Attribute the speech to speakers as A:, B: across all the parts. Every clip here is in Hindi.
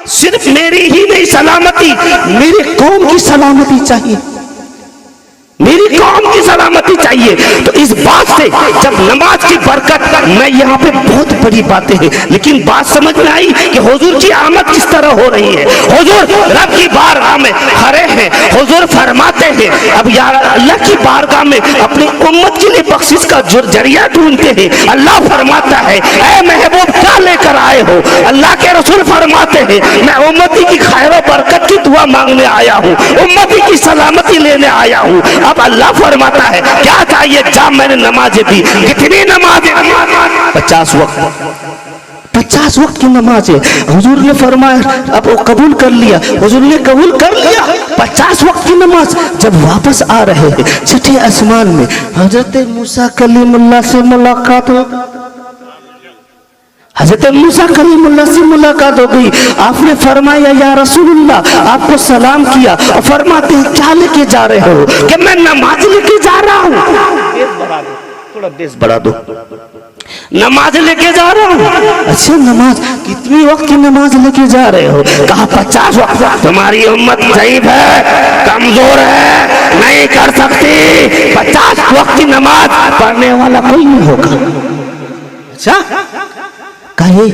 A: सिर्फ मेरी ही नहीं सलामती, मेरी कौम की सलामती चाहिए, मेरी कौम की सलामती चाहिए। तो इस बात से जब नमाज की बरकत, मैं यहाँ पे बहुत बड़ी बातें हैं, लेकिन बात समझ में आई कि हुजूर की आमद किस तरह हो रही है। हुजूर रब की बारगाह में खड़े हैं, हुजूर फरमाते हैं, अब यार अल्लाह की बारगाह में अपनी उम्मत के लिए बख्शिश का जरिया ढूंढते हैं। अल्लाह फरमाता है, ऐ महबूब क्या लेकर आए हो? अल्लाह के रसूल फरमाते हैं, मैं उम्मती की खैर व बरकत की दुआ मांगने आया हूँ, उम्मती की सलामती लेने आया हूँ। अब अल्लाह फरमाता है, क्या चाहिए? जा, मैंने नमाजें दी। कितनी नमाजें? 50 वक्त, 50 वक्त की नमाज है। हुजूर ने फरमाया, अब वो कबूल कर लिया, हुजूर ने कबूल कर लिया 50 वक्त की नमाज। जब वापस आ रहे हैं छठे आसमान में, हजरत मूसा कलीमुल्लाह से मुलाकात हो, हजरत मूसा कलीमुल्लाह से मुलाकात हो गई। आपने फरमाया, या रसूलुल्लाह, आपको सलाम किया और फरमाते हैं, क्या लेके जा रहे हो? कि मैं नमाज लेके जा रहा हूँ। बेस बढ़ा दो, थोड़ा बेस बढ़ा दो। नमाज लेके जा रहा हूँ। अच्छा, नमाज कितनी वक्त की नमाज लेके जा रहे हो? कहा 50 वक्त। तुम्हारी उम्मत ज़ईफ है, कमजोर है, नहीं कर सकती। 50 वक्त की नमाज पढ़ने वाला कोई नहीं होगा। अच्छा, कहे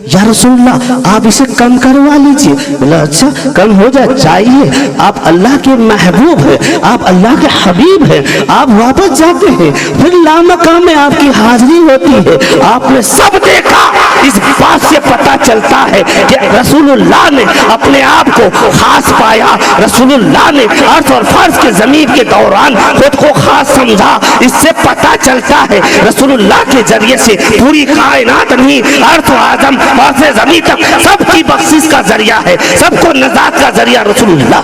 A: या रसूलल्लाह, आप इसे कम करवा लीजिए। बोला, अच्छा कम हो जाए, चाहिए? आप अल्लाह के महबूब हैं, आप अल्लाह के हबीब हैं, आप वापस जाते हैं, फिर लामकाम में आपकी हाजिरी होती है। आपने सब देखा। इस बात से पता चलता है कि रसूलुल्लाह ने अपने आप को खास पाया, रसूलुल्लाह ने अर्थ और फर्ज के जमीन के दौरान खुद को खास समझा। इससे पता चलता है रसूलुल्लाह के जरिए से पूरी कायनात नहीं, अर्थ आजम से जमीन तक सबकी बख्शिश का जरिया है, सबको नजात का जरिया रसूलुल्लाह।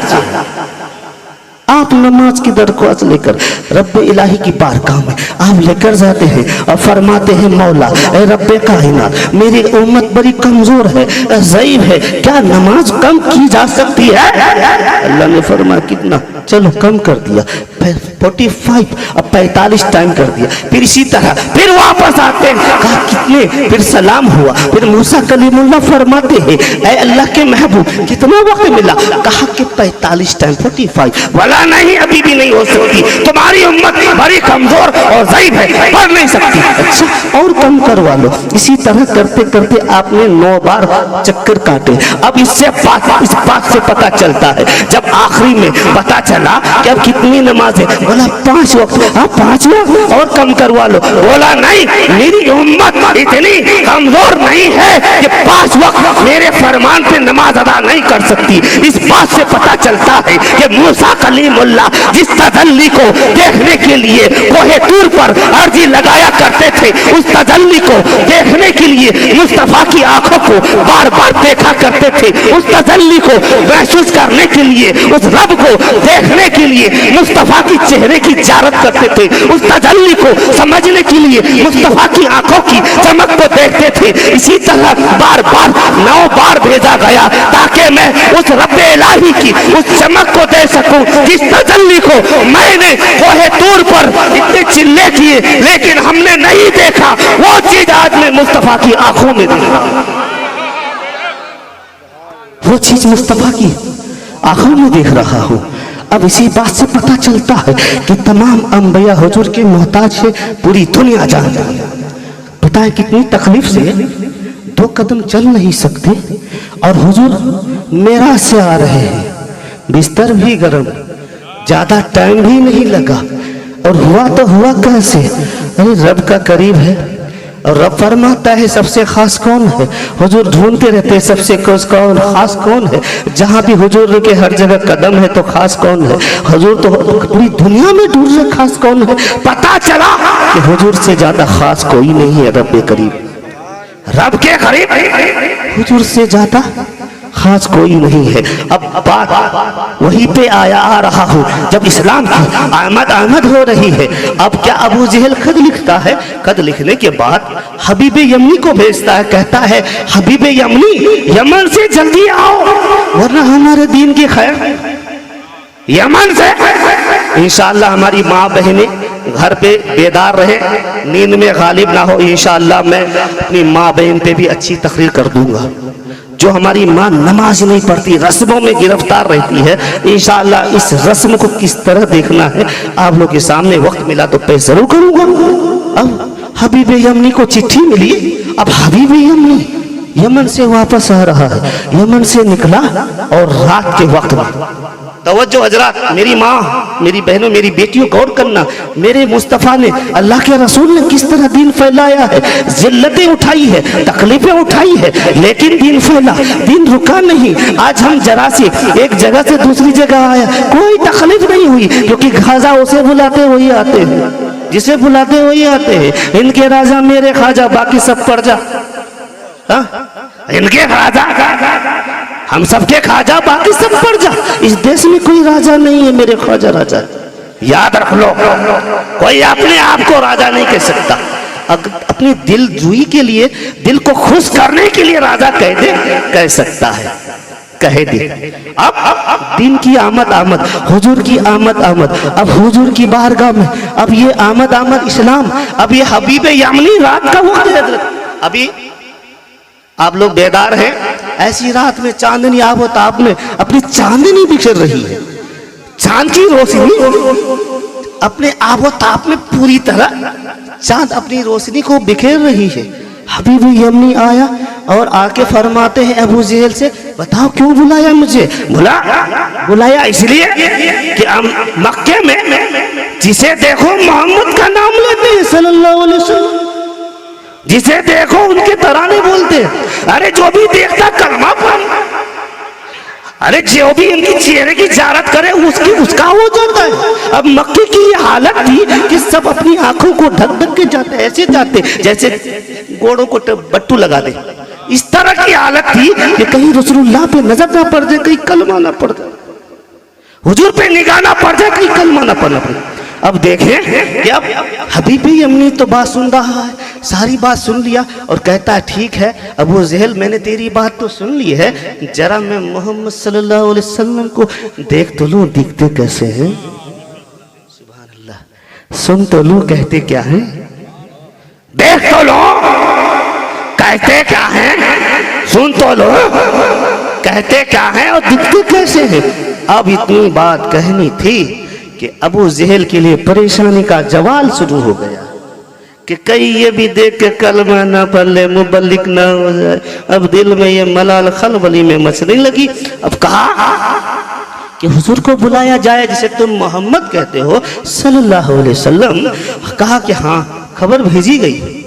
A: आप नमाज की दरख्वास्त लेकर रब्बे इलाही की बारगाह में आप लेकर जाते हैं और फरमाते हैं, मौला ए रब्बे कायनात, मेरी उम्मत बड़ी कमजोर है, ज़ईफ है, क्या नमाज कम की जा सकती है? अल्लाह ने फरमाया, कितना? चलो कम कर दिया, 45, अब 45 टाइम कर दिया। फिर इसी तरह फिर वापस आते हैं, कहा कितने? फिर सलाम हुआ। फिर मूसा कलीमुल्लाह फरमाते हैं, ऐ अल्लाह के महबूब, कितना वक्त मिला? कहा कि 45 टाइम, 45। वाला नहीं, अभी भी नहीं हो सकती, तुम्हारी उम्मत बड़ी कमजोर और ज़ईफ है, पढ़ नहीं सकती। अच्छा, और कम करवा लो। इसी तरह करते करते आपने 9 बार चक्कर काटे। अब इससे इस बात से पता चलता है, जब आखिरी में पता चला कि अब कितनी नमाज है, बोला 5 वक्त। हाँ 5 वक्त और कम करवा लो। बोला नहीं, मेरी उम्मत इतनी कमजोर नहीं है कि 5 वक्त मेरे फरमान पे नमाज अदा नहीं कर सकती। इस बात से पता चलता है कि मूसा कलीमुल्लाह जिस तजल्ली को देखने के लिए कोहे तूर पर अर्जी लगाया करते थे, उस तजल्ली को देखने के लिए मुस्तफा की आंखों को बार बार देखा करते थे, उस तजल्ली को महसूस करने के लिए, उस रब को देखने के लिए मुस्तफा की चेहरे की ज़ियारत करते थे, उस तजल्ली को समझने के लिए मुस्तफा की आंखों की चमक को देखते थे। इसी तरह बार बार 9 बार भेजा गया ताकि मैं उस रब्बे इलाही की उस चमक को दे सकूं, जिस तजल्ली को मैंने कोहे तूर पर इतने चिल्ले किए लेकिन हमने नहीं देखा, वो चीज आज मैं मुस्तफा की आंखों में देखा, वो चीज मुस्तफा की आंखों में देख रहा हूं। अब इसी बात से पता चलता है कि तमाम अंबिया हुजूर के मोहताज है, पूरी दुनिया जानती है। पता है कितनी तकलीफ से 2 कदम चल नहीं सकते और हुजूर मेरा से आ रहे हैं, बिस्तर भी गर्म, ज्यादा टाइम भी नहीं लगा। और हुआ तो हुआ कैसे? अरे रब का करीब है और रब फरमाता है सबसे खास कौन है। हुजूर ढूंढते रहते सबसे कौन खास कौन है। जहां भी हुजूर के हर जगह कदम है तो खास कौन है। हुजूर तो पूरी दुनिया में ढूंढ रहे खास कौन है। पता चला कि हुजूर से ज्यादा खास कोई नहीं है रब के करीब, रब के करीब हुजूर से ज्यादा खास कोई नहीं है। अब बात वहीं पे आ रहा हूँ जब इस्लाम की आमद हो रही है। अब क्या अबू जहल खत लिखता है, खत लिखने के बाद हबीब यमनी को भेजता है, कहता है हबीब यमनी यमन से जल्दी आओ वरना हमारे दीन की खैर यमन से। इंशाअल्लाह हमारी माँ बहनें घर पे बेदार रहे, नींद में गालिब ना हो। इंशाअल्लाह मैं अपनी माँ बहन पे भी अच्छी तकरीर कर दूंगा। जो हमारी माँ नमाज नहीं पढ़ती, रस्मों में गिरफ्तार रहती है, इंशाअल्लाह इस रस्म को किस तरह देखना है आप लोग के सामने वक्त मिला तो पेश जरूर करूंगा। अब हबीब यमनी को चिट्ठी मिली। अब हबीब यमनी यमन से वापस आ रहा है, यमन से निकला और रात के वक्त में, तवज्जो हजरात, मेरी माँ, मेरी बहनों, मेरी बेटियों, गौर करना, मेरे मुस्तफ़ा ने, अल्लाह के रसूल ने किस तरह दीन फैलाया है, जिल्लतें उठाई है, तकलीफें उठाई है, लेकिन दीन फैला, दीन रुका नहीं। आज हम जरा सी एक जगह से दूसरी जगह आया, कोई तकलीफ नहीं हुई, क्योंकि खाजा उसे बुलाते वही आते हैं, जिसे बुलाते वही आते हैं। इनके राजा मेरे खाजा, बाकी सब पड़ जा, इनके राजा हम सबके खाजा, बाकी सब पड़ जा। इस देश में कोई राजा नहीं है, मेरे ख्वाजा राजा। याद रख लो, कोई अपने आप को राजा नहीं कह सकता। अपनी दिल जुई के लिए, दिल को खुश करने के लिए राजा कह दे, कह सकता है, कह दे। अब दिन की आमद आमद, हुजूर की आमद आमद, अब हुजूर की बारगाह में, अब ये आमद आमद इस्लाम, अब ये हबीब यमनी रात का वक्त है। अभी आप लोग बेदार हैं, ऐसी रात में चांदनी आबोताब में अपनी चांदनी बिखर रही है, चांद की रोशनी अपने आबोताब में पूरी तरह चांद अपनी रोशनी को बिखेर रही है। हबीब यमनी आया और आके फरमाते हैं अबू जहल से, बताओ क्यों बुलाया मुझे? बुलाया इसलिए कि हम मक्के में जिसे देखो मोहम्मद का नाम लेते हैं सल्लल्लाहु अलैहि वसल्लम, जिसे देखो उनके तराने बोलते हैं। अरे जो भी देखता कलमा पढ़, अरे जो भी इनकी चेहरे की ज़ियारत करे उसका हो जाता है। अब मक्के की ये हालत थी कि सब अपनी आंखों को ढक ढक के जाते, ऐसे जाते जैसे गोड़ों को बट्टू लगा दे। इस तरह की हालत थी कि कहीं रसूलुल्लाह पे नजर ना पड़ जाए, कहीं कलमा ना पड़ जाए, हुजूर पे निगाह ना पड़ जाए, कहीं कलमा ना पड़ना पड़े। अब देखें कि अब हबीब यमनी तो बात सुन रहा है, सारी बात सुन लिया और कहता है ठीक है अबू जहल, मैंने तेरी बात तो सुन ली है, जरा मैं मोहम्मद सल्लल्लाहु अलैहि वसल्लम को देख तो लूं, दिखते कैसे हैं, सुभान अल्लाह, सुन तो लूं कहते क्या हैं, देख तो लो कहते क्या हैं, सुन तो लो कहते क्या हैं और दिखते कैसे हैं। अब इतनी बात कहनी थी कि अबू जहल के लिए परेशानी का जवाल शुरू हो गया कि कई ये भी देख के कलमा ना पढ़ ले, मुबल्लिग ना हो जाए। अब दिल में ये मलाल खलबली में मचने लगी। अब कहा कि हुजूर को बुलाया जाए जिसे तुम मोहम्मद कहते हो सल्लल्लाहु अलैहि वसल्लम। कहा कि हाँ, खबर भेजी गई।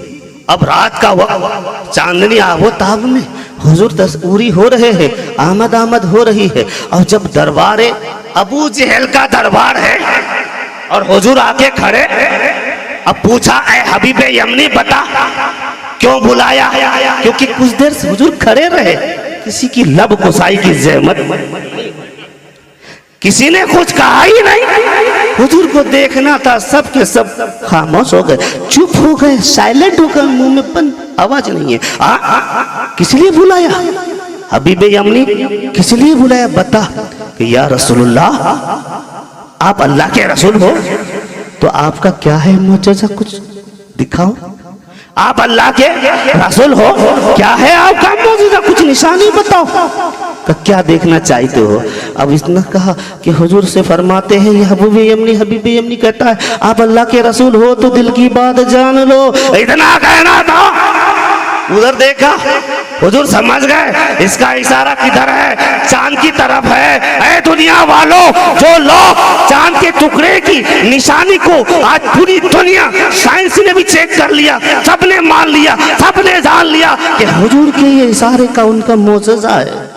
A: अब रात का वक्त, चांदनी आबोताब में हुजूर तस्ऊरी हो रहे हैं, आमद आमद हो रही है। और जब दरबारे अबू जहल का दरबार है और हुजूर आके खड़े, अब पूछा ऐ हबीब यमनी बता क्यों बुलाया? क्योंकि कुछ देर से हुजूर खड़े रहे, किसी की लब कुसाई की जहमत, किसी ने कुछ कहा ही नहीं। हुजूर को देखना था, सब के सब खामोश हो गए, चुप हो गए, साइलेंट हो गए, मुंह में बंद, आवाज नहीं है। किस लिए बुलाया हबीब यमनी, किस लिए बुलाया? बता कि या रसूलुल्लाह, आप अल्लाह के रसूल हो तो आपका क्या है मुझे कुछ दिखाओ। आप अल्लाह के रसूल हो, क्या है आपका मौजूदा, कुछ निशानी बताओ। तो क्या देखना चाहते हो? अब इसने कहा कि हुजूर से फरमाते हैं ये हबीब यमनी कहता है आप अल्लाह के रसूल हो तो दिल की बात जान लो, इतना कहना था। उधर देखा, हुजूर समझ गए इसका इशारा किधर है, चांद की तरफ है। ऐ दुनिया वालों, जो लोग चांद के टुकड़े की निशानी को आज पूरी दुनिया साइंस ने भी चेक कर लिया, सबने मान लिया, सबने जान लिया कि हुजूर के ये इशारे का उनका मोजज़ा है।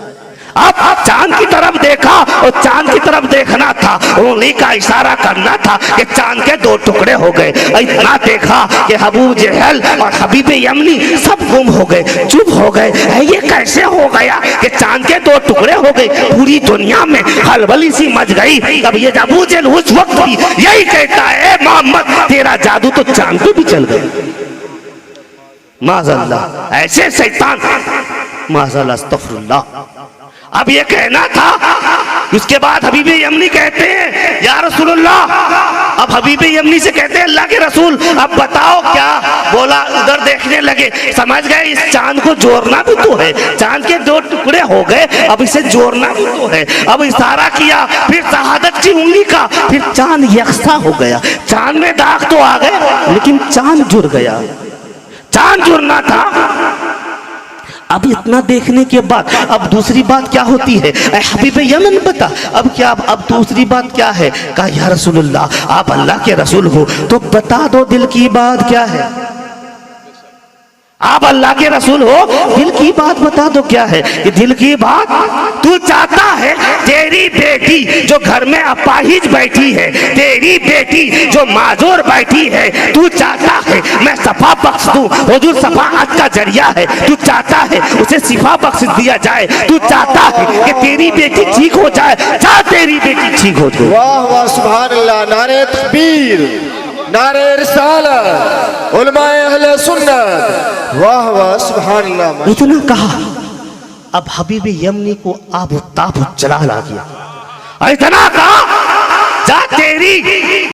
A: अब चांद की तरफ देखा और चांद की तरफ देखना था, उंगली का इशारा करना था कि चांद के दो टुकड़े हो गए। इतना देखा कि अबू जहल और हबीब यमनी सब गुम हो गए, चुप हो गए। ये कैसे हो गया कि चांद के दो टुकड़े हो गए? पूरी दुनिया में खलबली सी मच गई। अब ये अबू जहल उस वक्त भी यही कहता है मोहम्मद तेरा जादू तो चांद पे भी चल गया। माज़अल्लाह, ऐसे शैतान, माज़अल्लाह, अस्तग़फिरुल्लाह। अब ये कहना था। उसके बाद हबीब यमनी कहते हैं या रसूलुल्लाह, अब हबीब यमनी से कहते हैं अल्लाह के रसूल अब बताओ क्या। बोला, उधर देखने लगे, समझ गए इस चांद को जोड़ना भी तो है, चांद के 2 टुकड़े हो गए, अब इसे जोड़ना भी तो है। अब इशारा किया, फिर शहादत की उंगली का, फिर चांद यकसा हो गया। चांद में दाग तो आ गए लेकिन चांद जुड़ गया, चांद जुड़ना था। अब इतना देखने के बाद अब दूसरी बात क्या होती है, ऐ हबीब यमन बता अब क्या, अब दूसरी बात क्या है। कहा या रसूलुल्लाह, आप अल्लाह के रसूल हो तो बता दो दिल की बात क्या है। आप अल्लाह के रसूल हो, दिल की बात बता दो क्या है। कि दिल की बात, तू चाहता है तेरी बेटी जो घर में अपाहिज बैठी है, तेरी बेटी जो माजूर बैठी है, तू चाहता है मैं सफा बख्श दूं। हुजूर सफाअत का जरिया है, तू चाहता है उसे शिफा बख्श दिया जाए, तू चाहता है कि तेरी बेटी ठीक हो जाए, जा तेरी बेटी ठीक हो जाए।
B: वाह वाह सुभान अल्लाह, नारे तकबीर, नारे रिसालत, उलमाए अहले सुन्नत, वाह वाह सुभान अल्लाह।
A: इतना कहा, अब हबीब यमनी को आबो ताबो जलाल आ गया। इतना कहा